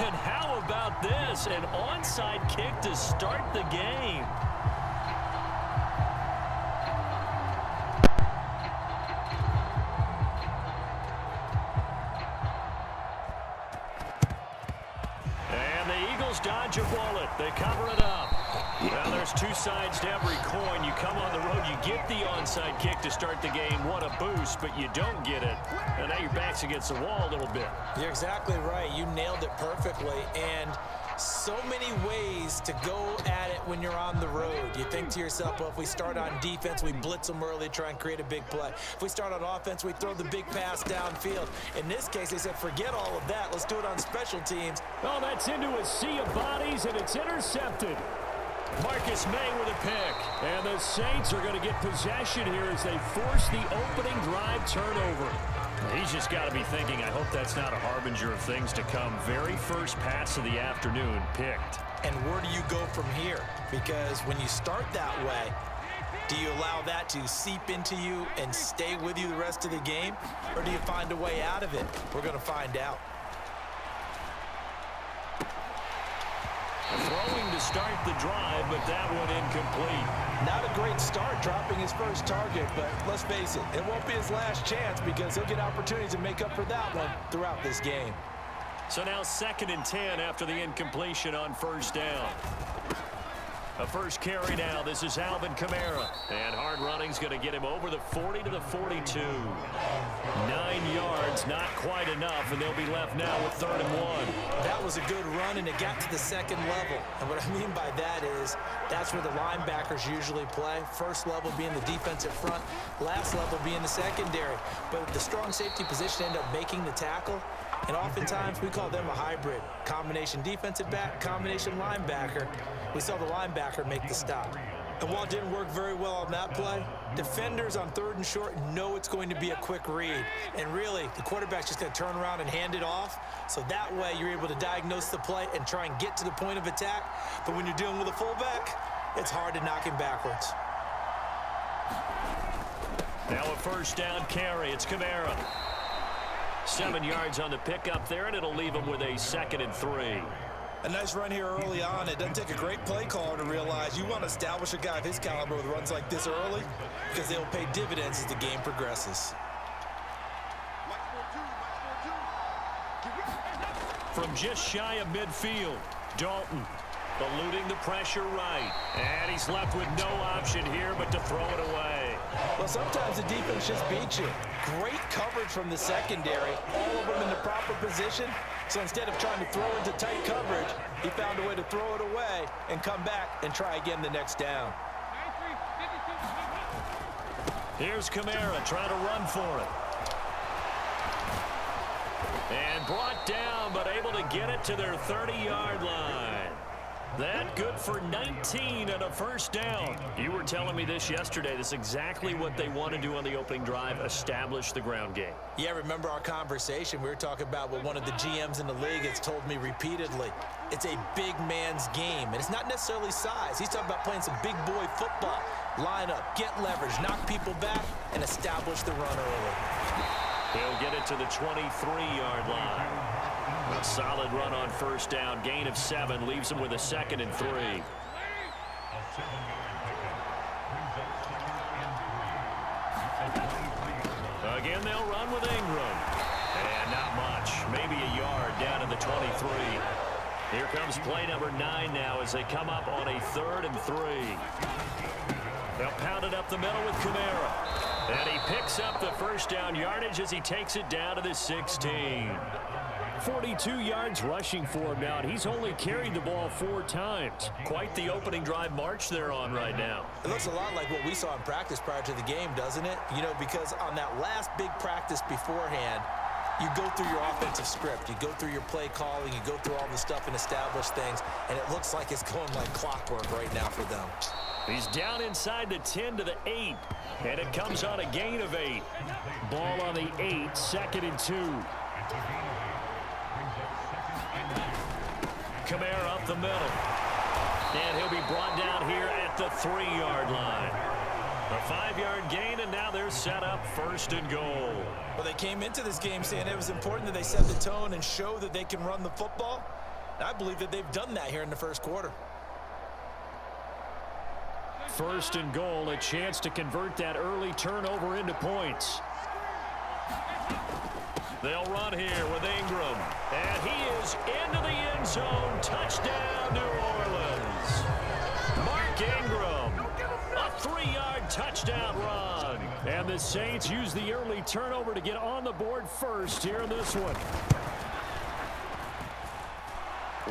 And how about this? An onside kick to start the game. And the Eagles dodge a bullet. They cover it up. Well, there's two sides to every coin. You come on the road, you get the onside kick to start the game. What a boost, but you don't get it. And now your back's against the wall a little bit. You're exactly right. You nailed it perfectly. And so many ways to go at it when you're on the road. You think to yourself, well, if we start on defense, we blitz them early, try and create a big play. If we start on offense, we throw the big pass downfield. In this case, they said, forget all of that. Let's do it on special teams. Oh, that's into a sea of bodies, and it's intercepted. Marcus May with a pick. And the Saints are going to get possession here as they force the opening drive turnover. He's just got to be thinking, I hope that's not a harbinger of things to come. Very first pass of the afternoon picked. And where do you go from here? Because when you start that way, do you allow that to seep into you and stay with you the rest of the game? Or do you find a way out of it? We're going to find out. Throwing to start the drive, but that one incomplete. Not a great start dropping his first target, but let's face it, it won't be his last chance because he'll get opportunities to make up for that one throughout this game. So now 2nd and 10 after the incompletion on first down. A first carry now. This is Alvin Kamara. And hard running's going to get him over the 40 to the 42. 9 yards, not quite enough, and they'll be left now with 3rd and 1. That was a good run, and it got to the second level. And what I mean by that is that's where the linebackers usually play. First level being the defensive front, last level being the secondary. But the strong safety position ended up making the tackle. And oftentimes we call them a hybrid. Combination defensive back, combination linebacker. We saw the linebacker make the stop. And while it didn't work very well on that play, defenders on 3rd and short know it's going to be a quick read. And really, the quarterback's just going to turn around and hand it off. So that way you're able to diagnose the play and try and get to the point of attack. But when you're dealing with a fullback, it's hard to knock him backwards. Now a first down carry. It's Kamara. 7 yards on the pickup there, and it'll leave him with a 2nd and 3. A nice run here early on. It doesn't take a great play caller to realize you want to establish a guy of his caliber with runs like this early because they'll pay dividends as the game progresses. From just shy of midfield, Dalton eluding the pressure right. And he's left with no option here but to throw it away. Well, sometimes the defense just beats you. Great coverage from the secondary. All of them in the proper position. So instead of trying to throw into tight coverage, he found a way to throw it away and come back and try again the next down. Here's Kamara trying to run for it. And brought down, but able to get it to their 30-yard line. That good for 19 and a first down. You were telling me this yesterday. This is exactly what they want to do on the opening drive, establish the ground game. Yeah, remember our conversation? We were talking about what one of the GMs in the league has told me repeatedly. It's a big man's game, and it's not necessarily size. He's talking about playing some big boy football. Line up, get leverage, knock people back, and establish the run early. He'll get it to the 23-yard line. A solid run on first down. Gain of 7 leaves him with a 2nd and 3. Again, they'll run with Ingram. And not much. Maybe a yard down to the 23. Here comes play number 9 now as they come up on a 3rd and 3. They'll pound it up the middle with Kamara. And he picks up the first down yardage as he takes it down to the 16. 42 yards rushing for him now, and he's only carried the ball 4 times. Quite the opening drive march they're on right now. It looks a lot like what we saw in practice prior to the game, doesn't it? You know, because on that last big practice beforehand, you go through your offensive script. You go through your play calling. You go through all the stuff and establish things, and it looks like it's going like clockwork right now for them. He's down inside the 10 to the 8, and it comes on a gain of 8. Ball on the 8, 2nd and 2. Kamara up the middle. And he'll be brought down here at the 3-yard line. A 5-yard gain, and now they're set up 1st and goal. Well, they came into this game saying it was important that they set the tone and show that they can run the football. I believe that they've done that here in the first quarter. First and goal, a chance to convert that early turnover into points. They'll run here with Ingram. And he is into the end zone. Touchdown, New Orleans. Mark Ingram, a 3-yard touchdown run. And the Saints use the early turnover to get on the board first here in this one.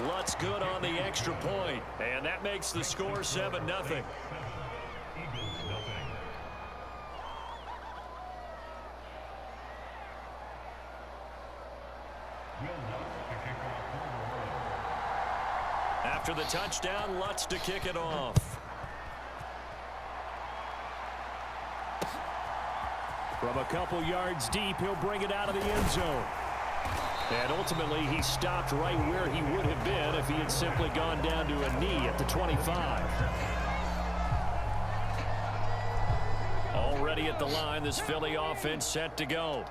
Lutz good on the extra point. And that makes the score 7-0. After the touchdown, Lutz to kick it off. From a couple yards deep, he'll bring it out of the end zone. And ultimately, he stopped right where he would have been if he had simply gone down to a knee at the 25. Already at the line, this Philly offense set to go.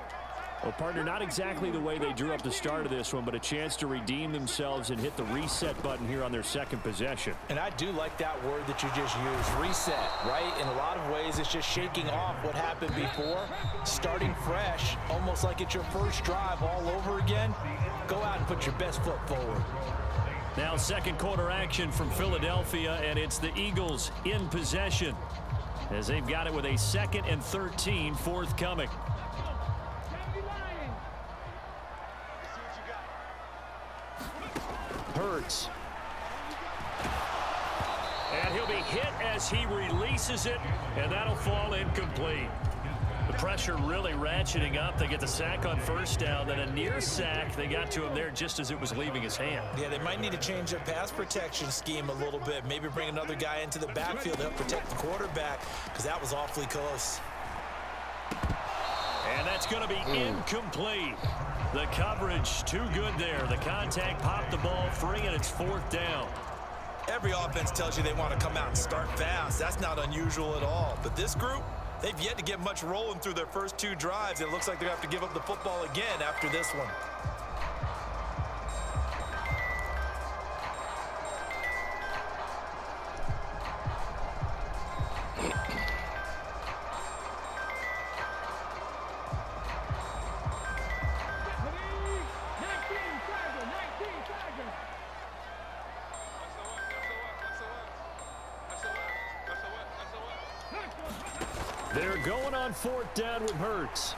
Well, partner, not exactly the way they drew up the start of this one, but a chance to redeem themselves and hit the reset button here on their second possession. And I do like that word that you just used, reset, right? In a lot of ways, it's just shaking off what happened before, starting fresh, almost like it's your first drive all over again. Go out and put your best foot forward. Now second quarter action from Philadelphia, and it's the Eagles in possession as they've got it with a 2nd and 13 forthcoming. Hurts. And he'll be hit as he releases it, and that'll fall incomplete. The pressure really ratcheting up. They get the sack on first down, then a near sack. They got to him there just as it was leaving his hand. Yeah, they might need to change their pass protection scheme a little bit. Maybe bring another guy into the backfield to help protect the quarterback, because that was awfully close. And that's going to be incomplete. The coverage too good there. The contact popped the ball free, and it's 4th down. Every offense tells you they want to come out and start fast. That's not unusual at all. But this group, they've yet to get much rolling through their first 2 drives. It looks like they're going to have to give up the football again after this one. They're going on 4th down with Hurts.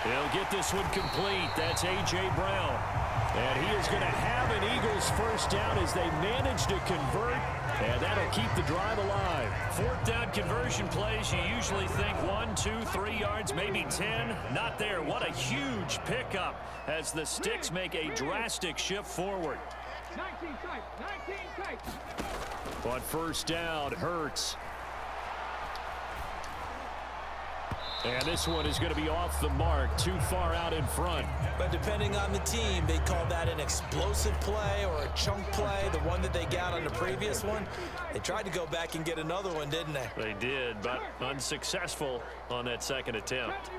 He'll get this one complete. That's A.J. Brown. And he is going to have an Eagles first down as they manage to convert, and that'll keep the drive alive. 4th down conversion plays, you usually think 1, 2, 3 yards, maybe 10. Not there. What a huge pickup as the Sticks make a drastic shift forward. 19 tight, 19 tight. But first down, Hurts. And this one is going to be off the mark, too far out in front. But depending on the team, they call that an explosive play or a chunk play, the one that they got on the previous one. They tried to go back and get another one, didn't they? They did, but unsuccessful on that second attempt.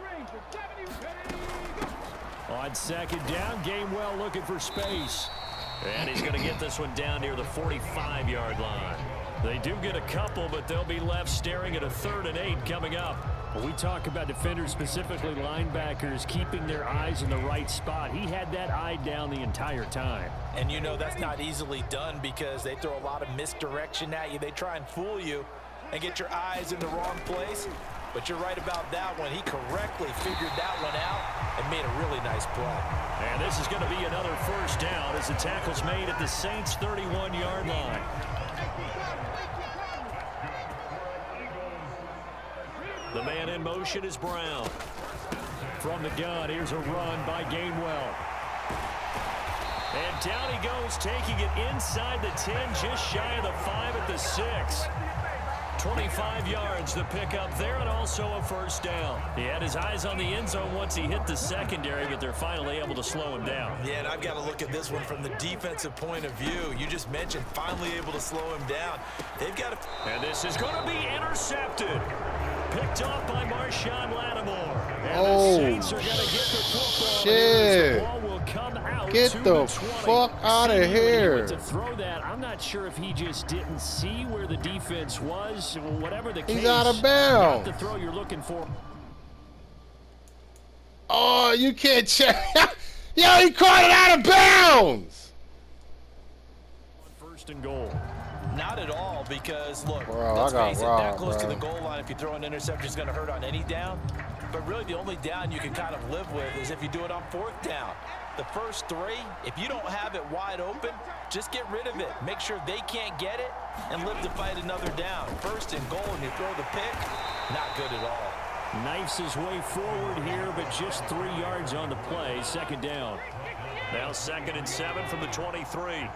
On second down, Gainwell looking for space. And he's going to get this one down near the 45-yard line. They do get a couple, but they'll be left staring at a 3rd and 8 coming up. When we talk about defenders, specifically linebackers, keeping their eyes in the right spot, he had that eye down the entire time. And you know that's not easily done because they throw a lot of misdirection at you. They try and fool you and get your eyes in the wrong place. But you're right about that one. He correctly figured that one out and made a really nice play. And this is going to be another first down as the tackle's made at the Saints' 31-yard line. The man in motion is Brown. From the gun, here's a run by Gainwell. And down he goes, taking it inside the 10, just shy of the 5 at the 6. 25 yards the pickup there, and also a first down. He had his eyes on the end zone once he hit the secondary, but they're finally able to slow him down. Yeah, and I've got to look at this one from the defensive point of view. You just mentioned finally able to slow him down. They've got to... And this is going to be intercepted. Picked off by Marshawn Lattimore. And the Saints are going to get the football. Shit. The ball will come out Get the fuck out of here. To throw that, I'm not sure if he just didn't see where the defense was. Whatever the case, he's out of bounds. Not the throw you're looking for. Oh, you can't check. Yo, he caught it out of bounds. First and goal. Not at all, because look, Bro, let's face it, that robbed, close to bro. the goal line, if you throw an interception, it's going to hurt on any down. But really, the only down you can kind of live with is if you do it on 4th down. The first 3, if you don't have it wide open, just get rid of it. Make sure they can't get it and live to fight another down. First and goal, and you throw the pick, not good at all. Knifes his way forward here, but just 3 yards on the play. 2nd down. Now 2nd and 7 from the 23.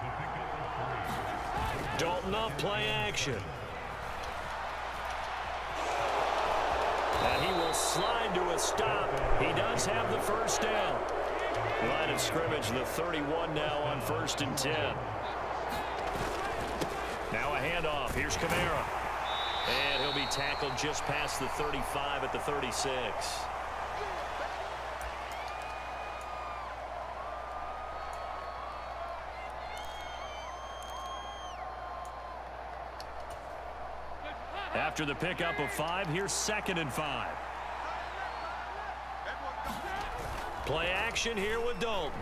Dalton off play action. And he will slide to a stop. He does have the first down. Line of scrimmage, the 31 now on 1st and 10. Now a handoff. Here's Kamara. And he'll be tackled just past the 35 at the 36. After the pickup of 5, here's 2nd and 5. Play action here with Dalton.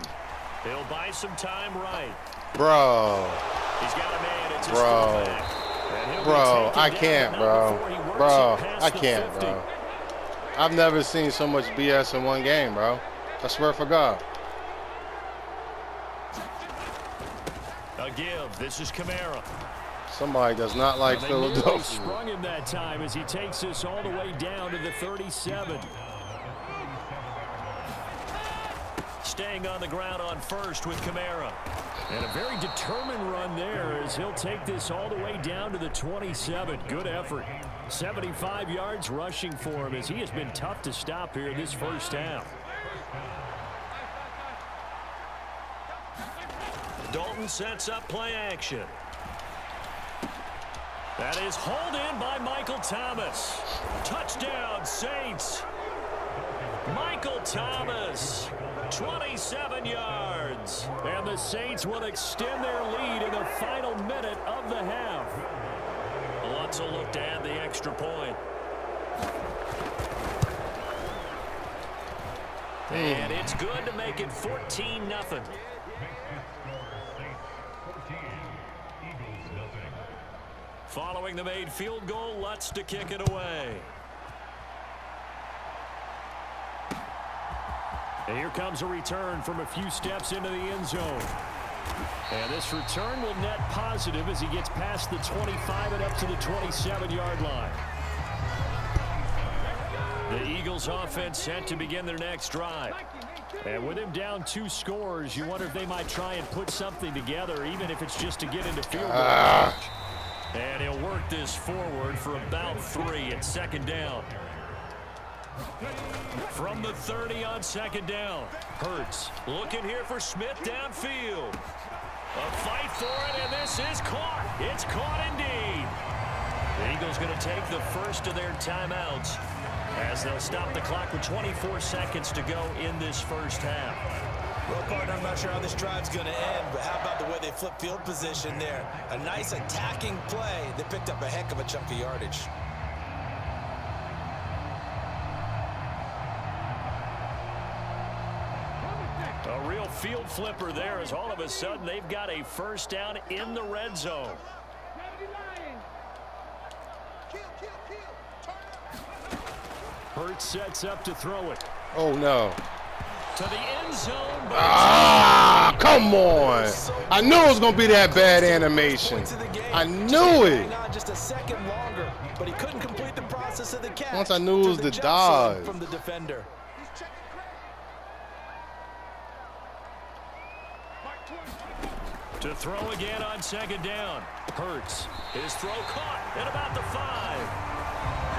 He'll buy some time right. Bro. He's got a man. It's his Bro. fullback. And he'll be Bro, taken I down can't, not bro. before he works Bro, it past I the can't, 50. bro. I've never seen so much BS in one game, bro. I swear for God. A give. This is Kamara. Somebody does not like They nearly Philadelphia. sprung him that time as he takes this all the way down to the 37. Staying on the ground on first with Kamara. And a very determined run there as he'll take this all the way down to the 27. Good effort. 75 yards rushing for him as he has been tough to stop here this first half. Dalton sets up play action. That is hauled in by Michael Thomas. Touchdown, Saints. Michael Thomas, 27 yards. And the Saints will extend their lead in the final minute of the half. Lutz will look to add the extra point. And it's good to make it 14-0. Following the made field goal, Lutz to kick it away. And here comes a return from a few steps into the end zone. And this return will net positive as he gets past the 25 and up to the 27-yard line. The Eagles offense set to begin their next drive. And with him down 2 scores, you wonder if they might try and put something together, even if it's just to get into field goal range. And he'll work this forward for about 3 at 2nd down. From the 30 on 2nd down. Hurts looking here for Smith downfield. A fight for it, and this is caught. It's caught indeed. The Eagles going to take the first of their timeouts as they'll stop the clock with 24 seconds to go in this first half. Well, partner, I'm not sure how this drive's going to end, but how about the way they flip field position there? A nice attacking play that picked up a heck of a chunk of yardage. A real field flipper there as all of a sudden they've got a first down in the red zone. Hurts sets up to throw it. Oh, no. To the end zone. Ah, come on. I knew it was going to be that bad animation. I knew it. Just a second longer, but he couldn't complete the process of the catch. Once I knew it was the dodge. From the defender. To throw again on 2nd down. Hurts. His throw caught at about the 5.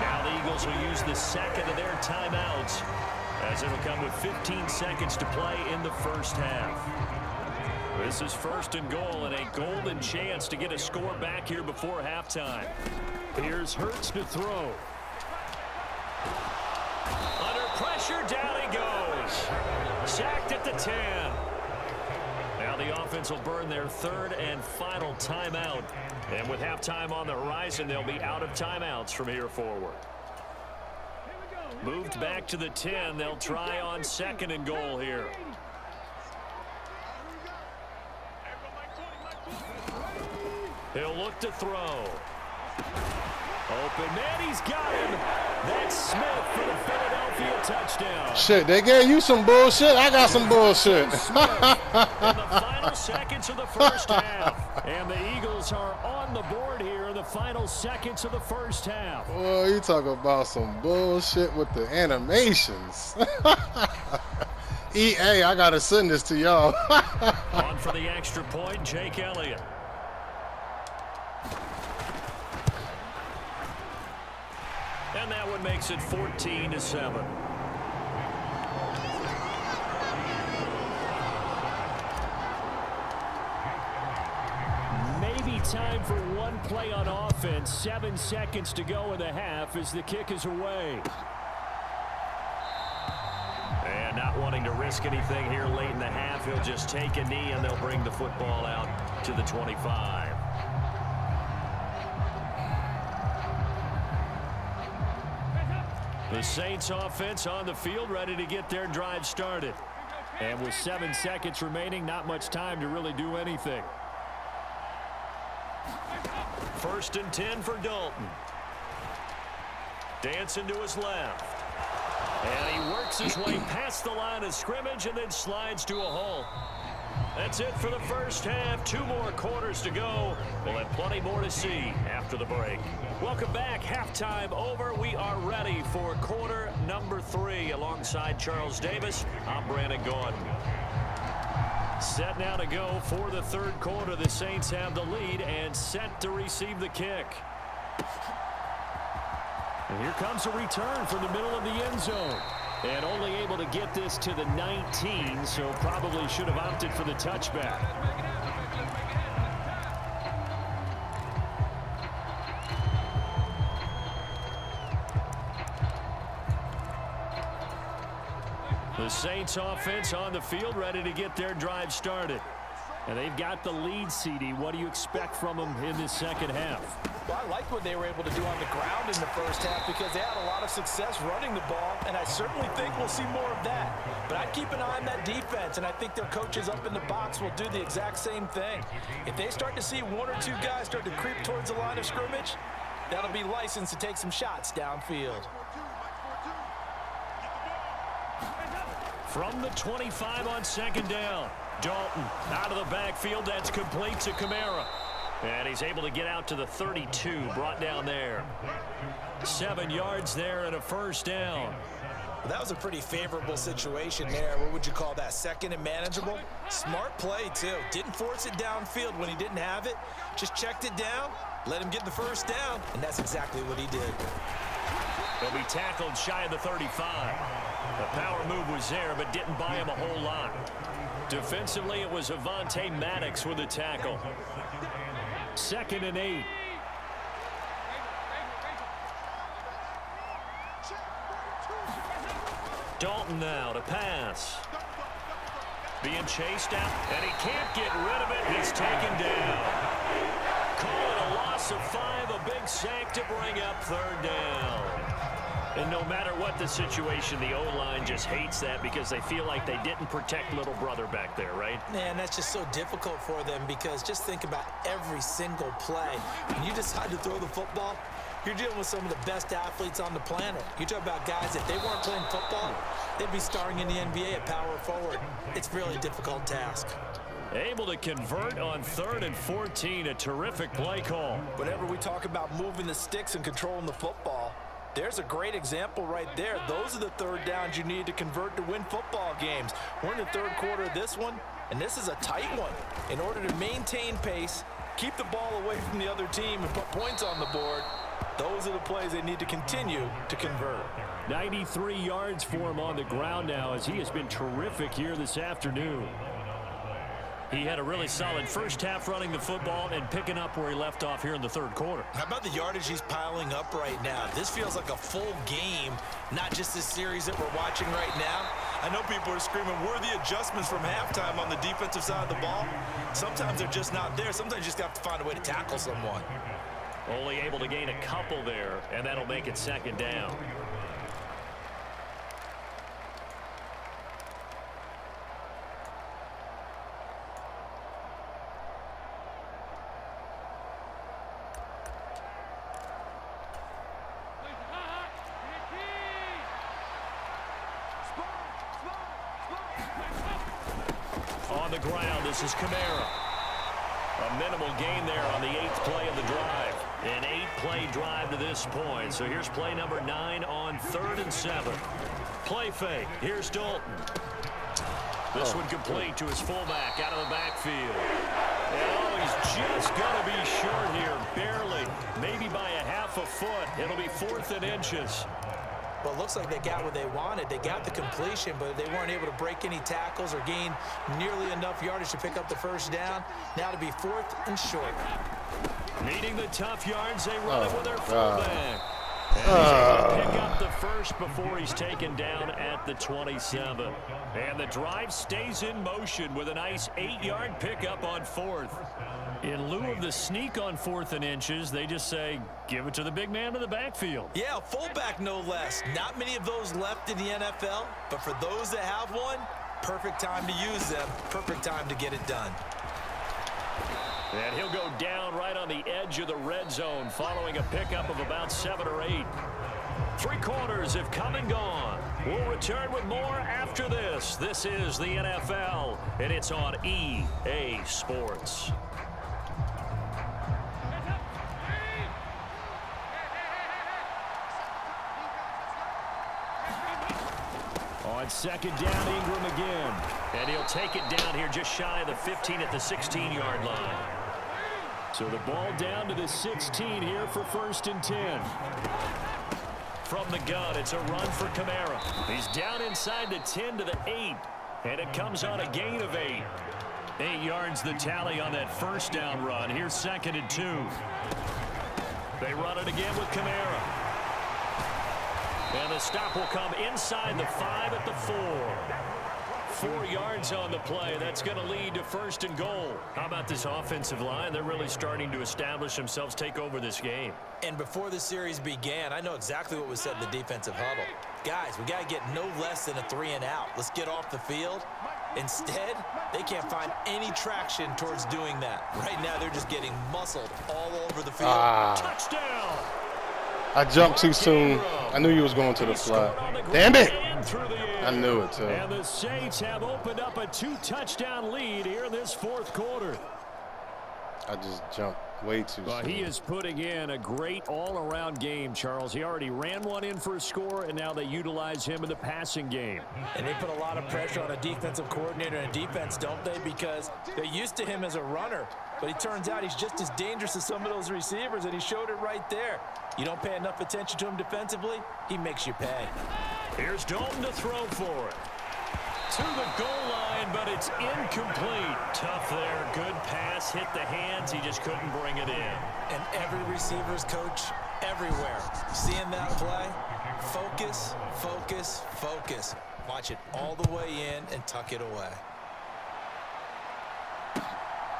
Now the Eagles will use the second of their timeouts as it'll come with 15 seconds to play in the first half. This is 1st and goal and a golden chance to get a score back here before halftime. Here's Hurts to throw. Under pressure, down he goes. Sacked at the 10. offense will burn their third and final timeout. And with halftime on the horizon, they'll be out of timeouts from here forward. Moved back to the 10. They'll try on 2nd and goal here. He'll look to throw. Open man, he's got him. That's Smith for the Philadelphia touchdown. Shit, they gave you some bullshit. I got some bullshit. In the final seconds of the first half. And the Eagles are on the board here in the final seconds of the first half. Boy, you talk about some bullshit with the animations. EA, I gotta send this to y'all. On for the extra point, Jake Elliott. And that one makes it 14-7. Maybe time for one play on offense. 7 seconds to go in the half as the kick is away. And not wanting to risk anything here late in the half, he'll just take a knee and they'll bring the football out to the 25. The Saints offense on the field, ready to get their drive started. And with 7 seconds remaining, not much time to really do anything. 1st and 10 for Dalton. Dancing to his left. And he works his way past the line of scrimmage and then slides to a hole. That's it for the first half. 2 more quarters to go. We'll have plenty more to see after the break. Welcome back. Halftime over. We are ready for quarter number 3. Alongside Charles Davis, I'm Brandon Gordon. Set now to go for the third quarter. The Saints have the lead and set to receive the kick. And here comes a return from the middle of the end zone. And only able to get this to the 19, so probably should have opted for the touchback. The Saints offense on the field, ready to get their drive started. And they've got the lead, CD. What do you expect from them in this second half? Well, I like what they were able to do on the ground in the first half because they had a lot of success running the ball, and I certainly think we'll see more of that. But I'd keep an eye on that defense, and I think their coaches up in the box will do the exact same thing. If they start to see 1 or 2 guys start to creep towards the line of scrimmage, that'll be licensed to take some shots downfield. From the 25 on 2nd down. Dalton out of the backfield. That's complete to Kamara. And he's able to get out to the 32. Brought down there. 7 yards there and a first down. Well, that was a pretty favorable situation there. What would you call that? 2nd and manageable? Smart play, too. Didn't force it downfield when he didn't have it. Just checked it down, let him get the first down, and that's exactly what he did. He'll be tackled shy of the 35. The power move was there, but didn't buy him a whole lot. Defensively, it was Avonte Maddox with a tackle. 2nd and 8. Dalton now to pass. Being chased out, and he can't get rid of it. He's taken down. Call it a loss of 5, a big sack to bring up 3rd down. And no matter what the situation, the O-line just hates that because they feel like they didn't protect little brother back there, right? Man, that's just so difficult for them because just think about every single play. When you decide to throw the football, you're dealing with some of the best athletes on the planet. You talk about guys, if they weren't playing football, they'd be starring in the NBA at power forward. It's a really difficult task. Able to convert on 3rd and 14, a terrific play call. Whenever we talk about moving the sticks and controlling the football, there's a great example right there. Those are the 3rd downs you need to convert to win football games. We're in the 3rd quarter of this one, and this is a tight one. In order to maintain pace, keep the ball away from the other team, and put points on the board, those are the plays they need to continue to convert. 93 yards for him on the ground now as he has been terrific here this afternoon. He had a really solid first half running the football and picking up where he left off here in the 3rd quarter. How about the yardage he's piling up right now? This feels like a full game, not just this series that we're watching right now. I know people are screaming, where are the adjustments from halftime on the defensive side of the ball? Sometimes they're just not there. Sometimes you just have to find a way to tackle someone. Only able to gain a couple there, and that'll make it second down. On the ground, this is Kamara. A minimal gain there on the 8th play of the drive. An 8-play drive to this point. So here's play number 9 on 3rd and 7. Play fake. Here's Dalton. This one complete to his fullback out of the backfield. Oh, he's just going to be short here. Barely. Maybe by a half a foot. It'll be 4th and inches. Well, it looks like they got what they wanted. They got the completion, but they weren't able to break any tackles or gain nearly enough yardage to pick up the first down. Now to be 4th and short. Needing the tough yards, they run it with their fullback. And he's able to pick up the first before he's taken down at the 27. And the drive stays in motion with a nice 8-yard pickup on 4th. In lieu of the sneak on 4th and inches, they just say, give it to the big man in the backfield. Yeah, fullback no less. Not many of those left in the NFL, but for those that have one, perfect time to use them. Perfect time to get it done. And he'll go down right on the edge of the red zone following a pickup of about 7 or 8. 3 quarters have come and gone. We'll return with more after this. This is the NFL, and it's on EA Sports. On 2nd down, Ingram again. And he'll take it down here just shy of the 15 at the 16-yard line. So the ball down to the 16 here for 1st and 10. From the gun, it's a run for Kamara. He's down inside the 10 to the 8. And it comes on a gain of 8. 8 yards the tally on that first down run. Here's 2nd and 2. They run it again with Kamara. And the stop will come inside the 5 at the 4. 4 yards on the play. That's going to lead to 1st and goal. How about this offensive line? They're really starting to establish themselves, take over this game. And before the series began, I know exactly what was said in the defensive huddle. Guys, we got to get no less than a 3 and out. Let's get off the field. Instead, they can't find any traction towards doing that. Right now, they're just getting muscled all over the field. Touchdown! I jumped too soon. I knew you was going to the flat. Damn it! I knew it, too. And the Saints have opened up a 2-touchdown lead here in this 4th quarter. I just jumped way too soon. He is putting in a great all-around game, Charles. He already ran one in for a score, and now they utilize him in the passing game. And they put a lot of pressure on a defensive coordinator and a defense, don't they? Because they're used to him as a runner. But it turns out he's just as dangerous as some of those receivers, and he showed it right there. You don't pay enough attention to him defensively, he makes you pay. Here's Dalton to throw for it. To the goal line, but it's incomplete. Tough there. Good pass. Hit the hands. He just couldn't bring it in. And every receiver's coach everywhere. Seeing that play, focus, focus, focus. Watch it all the way in and tuck it away.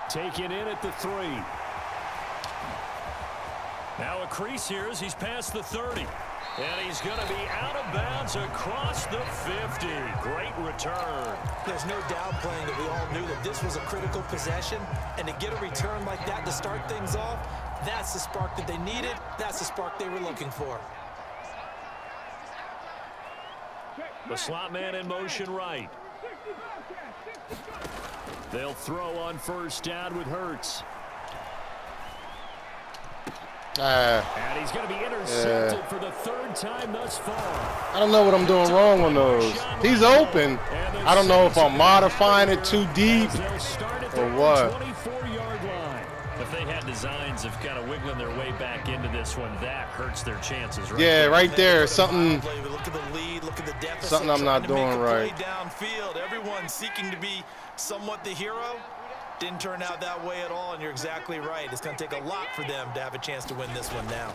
Taken in at the 3. Now a crease here as he's past the 30. And he's going to be out of bounds across the 50. Great return. There's no downplaying that we all knew that this was a critical possession. And to get a return like that to start things off, that's the spark that they needed. That's the spark they were looking for. The slot man in motion right. They'll throw on 1st down with Hurts. And he's going to be intercepted for the 3rd time thus far. I don't know what I'm doing wrong on those. He's open. I don't know if I'm modifying it too deep or what. 24-yard line. If they had designs of kind of wiggling their way back into this one, that hurts their chances. Right? Yeah, right there. Something. Look at the lead. Look at the deficit. Something I'm not doing right. Downfield. Everyone seeking to be somewhat the hero. Didn't turn out that way at all, and you're exactly right. It's going to take a lot for them to have a chance to win this one now.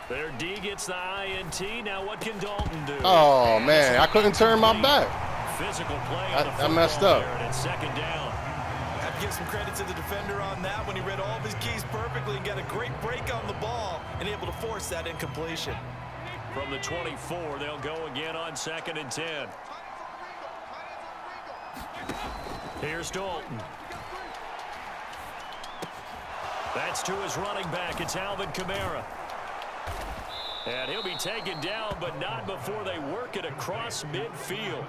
Their D gets the INT. Now what can Dalton do? Oh, man. I couldn't turn my back. physical play on the I messed football up. there, and it's second down. I have to give some credit to the defender on that when he read all of his keys perfectly and got a great break on the ball and able to force that incompletion. From the 24, they'll go again on 2nd and 10. Here's Dalton. That's to his running back. It's Alvin Kamara. And he'll be taken down, but not before they work it across midfield.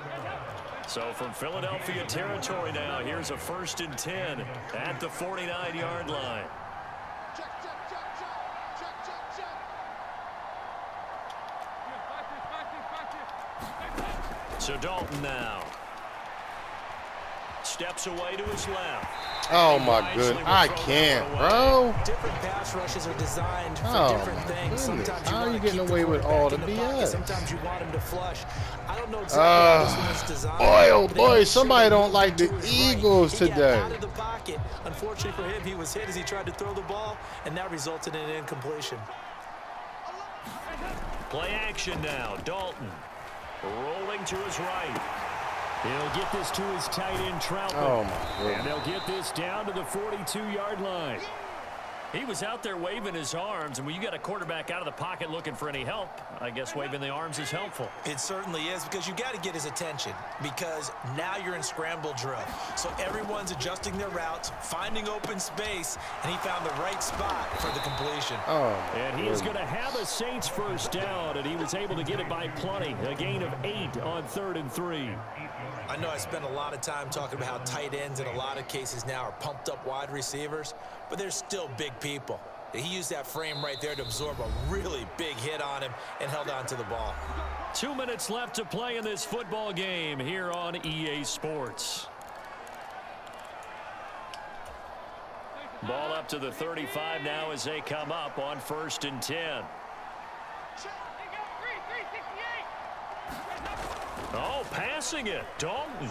So from Philadelphia territory now, here's a 1st and 10 at the 49-yard line. So Dalton now steps away to his left. Oh my goodness, I can't, bro. Different pass rushes are designed for different things. Sometimes How are you want to getting keep away with all the pocket. BS? Sometimes you want him to flush. I don't know exactly how this one's designed. Boy, oh but boy, they somebody make sure don't like the to his right. Eagles He got today. out of the pocket. Unfortunately for him, he was hit as he tried to throw the ball, and that resulted in an incompletion. Play action now. Dalton rolling to his right. He'll get this to his tight end, Troutman. Oh, my goodness. And they'll get this down to the 42-yard line. He was out there waving his arms, and when you got a quarterback out of the pocket looking for any help, I guess waving the arms is helpful. It certainly is, because you got to get his attention, because now you're in scramble drill. So everyone's adjusting their routes, finding open space, and he found the right spot for the completion. Oh, and he is going to have a Saints first down, and he was able to get it by plenty. A gain of 8 on 3rd and 3. I know I spent a lot of time talking about how tight ends in a lot of cases now are pumped up wide receivers, but they're still big people. He used that frame right there to absorb a really big hit on him and held on to the ball. 2 minutes left to play in this football game here on EA Sports. Ball up to the 35 now as they come up on 1st and 10. Oh, passing it. Dalton.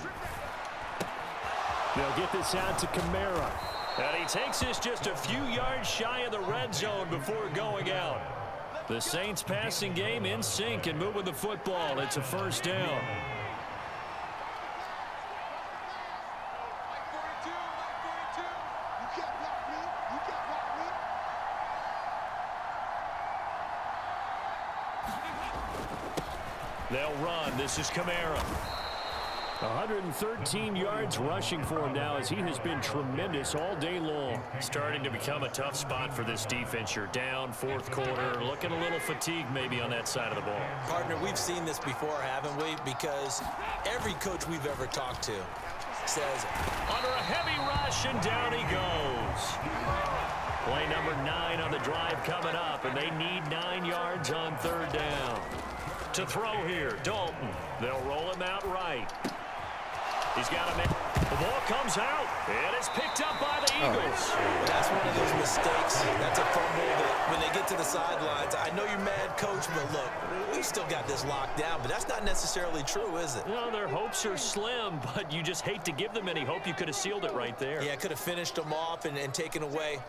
They'll get this out to Kamara. And he takes this just a few yards shy of the red zone before going out. The Saints passing game in sync and moving the football. It's a first down. They'll run. This is Kamara. 113 yards rushing for him now as he has been tremendous all day long. Starting to become a tough spot for this defense. You're down 4th quarter. Looking a little fatigued maybe on that side of the ball. Partner, we've seen this before, haven't we? Because every coach we've ever talked to says, under a heavy rush, and down he goes. Play number 9 on the drive coming up, and they need 9 yards on 3rd down. To throw here, Dalton. They'll roll him out right. He's got him in. The ball comes out, and it's picked up by the Eagles. That's one of those mistakes. That's a fumble that when they get to the sidelines, I know you're mad, coach, but look, we've still got this locked down, but that's not necessarily true, is it? No, their hopes are slim, but you just hate to give them any hope. You could have sealed it right there. Yeah, could have finished them off and taken away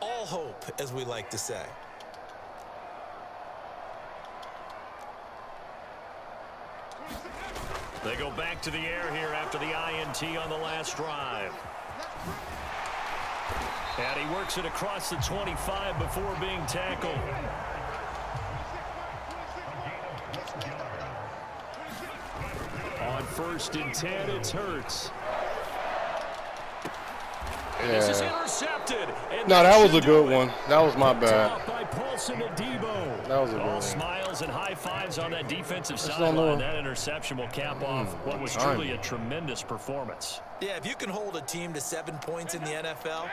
all hope, as we like to say. They go back to the air here after the INT on the last drive. And he works it across the 25 before being tackled. On 1st and 10, it's Hurts. And this is intercepted. No, that was a good one. That was my bad. That was a good one. All smiles and high fives on that defensive sideline. That interception will cap off what was truly a tremendous performance. Yeah, if you can hold a team to 7 points in the NFL,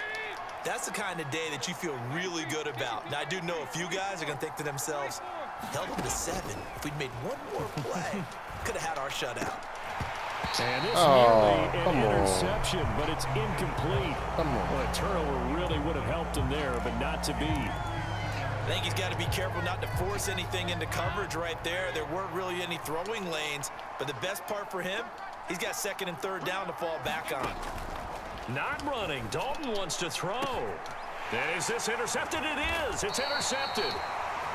that's the kind of day that you feel really good about. Now, I do know a few guys are going to think to themselves, held them to 7. If we'd made one more play, could have had our shutout. And this nearly an interception, but it's incomplete. Well, a turnover really would have helped him there, but not to be. I think he's got to be careful not to force anything into coverage right there. There weren't really any throwing lanes, but the best part for him, he's got 2nd and 3rd down to fall back on. Not running. Dalton wants to throw. And is this intercepted? It is. It's intercepted.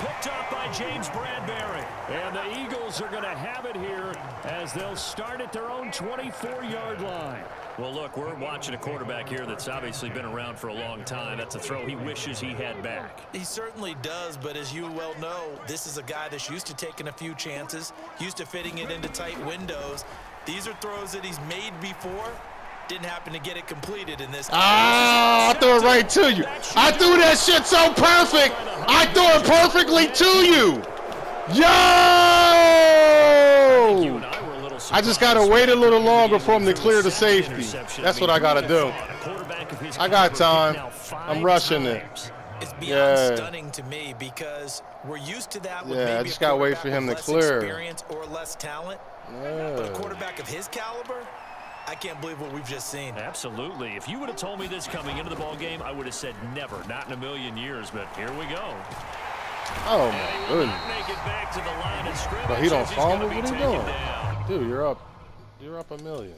picked off by James Bradbury. And the Eagles are going to have it here as they'll start at their own 24-yard line. Well, look, we're watching a quarterback here that's obviously been around for a long time. That's a throw he wishes he had back. He certainly does, but as you well know, this is a guy that's used to taking a few chances, used to fitting it into tight windows. These are throws that he's made before. Didn't happen to get it completed in this case. I threw it right to you. I threw that shit so perfect. I threw it perfectly to you. Yo! I just got to wait a little longer for him to clear the safety. That's what I got to do. I got time. I'm rushing it. It's beyond stunning to me because we're used to that with maybe I just got to wait for him to clear. Experience or less talent. But a quarterback of his caliber, I can't believe what we've just seen. Absolutely. If you would have told me this coming into the ball game, I would have said never, not in a million years, but here we go. Oh, my goodness. But he don't fumble? What are you doing? Dude, you're up a million.